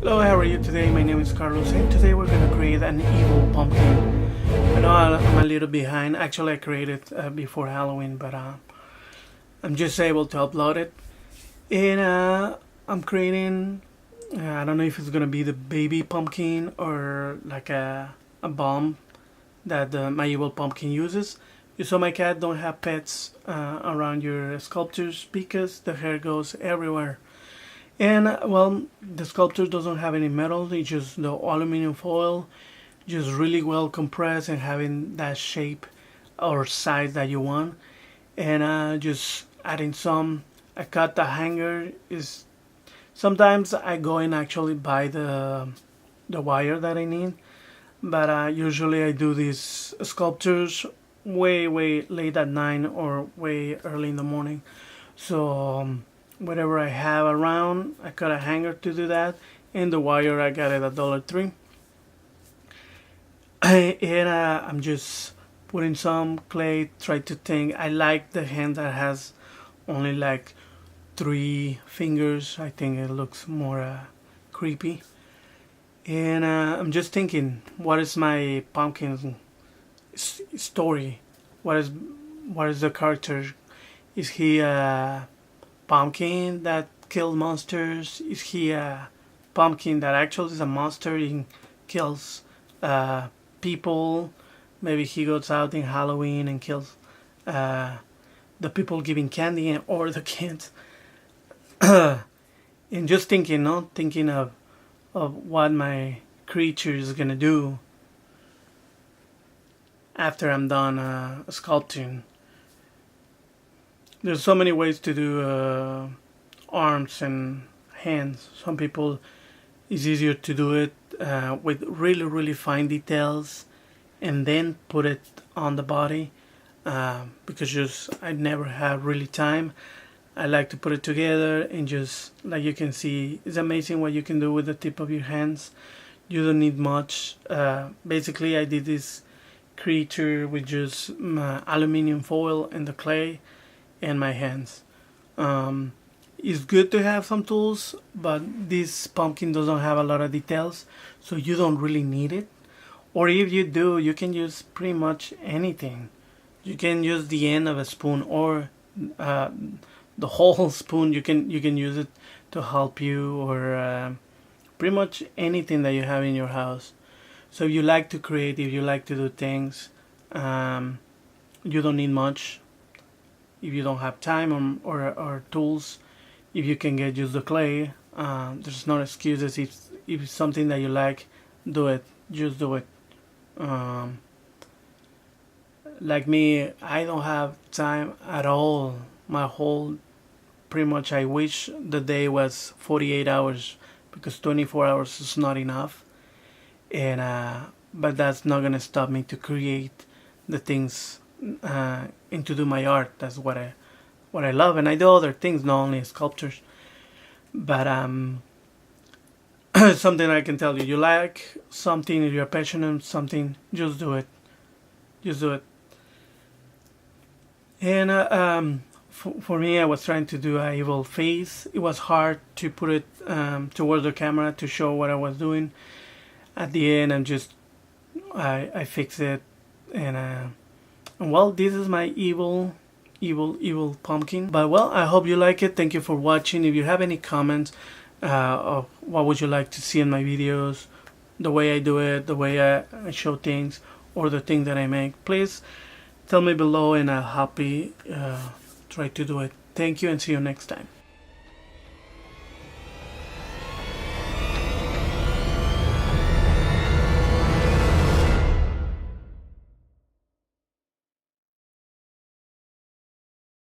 Hello, how are you today? My name is Carlos and today we're going to create an evil pumpkin. I know I'm a little behind. Actually, I created before Halloween, but I'm just able to upload it. And I'm creating, I don't know if it's going to be the baby pumpkin or like a bomb that my evil pumpkin uses. You saw my cat, don't have pets around your sculptures because the hair goes everywhere. And well, the sculpture doesn't have any metal, it's just the aluminum foil, just really well compressed and having that shape or size that you want. And just adding some, I cut the hanger. Is sometimes I go and actually buy the wire that I need, but usually I do these sculptures way late at night or way early in the morning. So whatever I have around, I cut a hanger to do that, and the wire I got it at $1.03. And I'm just putting some clay, try to think. I like the hand that has only like 3 fingers. I think it looks more creepy. And I'm just thinking, what is my pumpkin story? What is the character? Is he a pumpkin that kills monsters? Is he a pumpkin that actually is a monster and kills people? Maybe he goes out in Halloween and kills the people giving candy or the kids. And just thinking, no, thinking of what my creature is gonna do after I'm done sculpting. There's so many ways to do arms and hands. Some people, it's easier to do it with really fine details and then put it on the body because just I never have really time. I like to put it together and just, like you can see, it's amazing what you can do with the tip of your hands. You don't need much. Basically I did this creature with just aluminum foil and the clay and my hands. It's good to have some tools, but this pumpkin doesn't have a lot of details, so you don't really need it. Or if you do, you can use pretty much anything. You can use the end of a spoon or the whole spoon. You can use it to help you, or pretty much anything that you have in your house. So if you like to create, if you like to do things, you don't need much. If you don't have time or tools, if you can get just the clay, there's no excuses. If it's something that you like, do it. Just do it. Like me, I don't have time at all. My whole, pretty much, I wish the day was 48 hours because 24 hours is not enough. And but that's not gonna stop me to create the things and to do my art. That's what I love, and I do other things, not only sculptures. But something I can tell you: you like something, if you're passionate something, just do it. Just do it. And for me, I was trying to do an evil face. It was hard to put it towards the camera to show what I was doing. At the end, I fix it, and well, this is my evil pumpkin. But well, I hope you like it. Thank you for watching. If you have any comments of what would you like to see in my videos, the way I do it, the way I show things, or the thing that I make, please tell me below and I'll happy try to do it. Thank you and see you next time.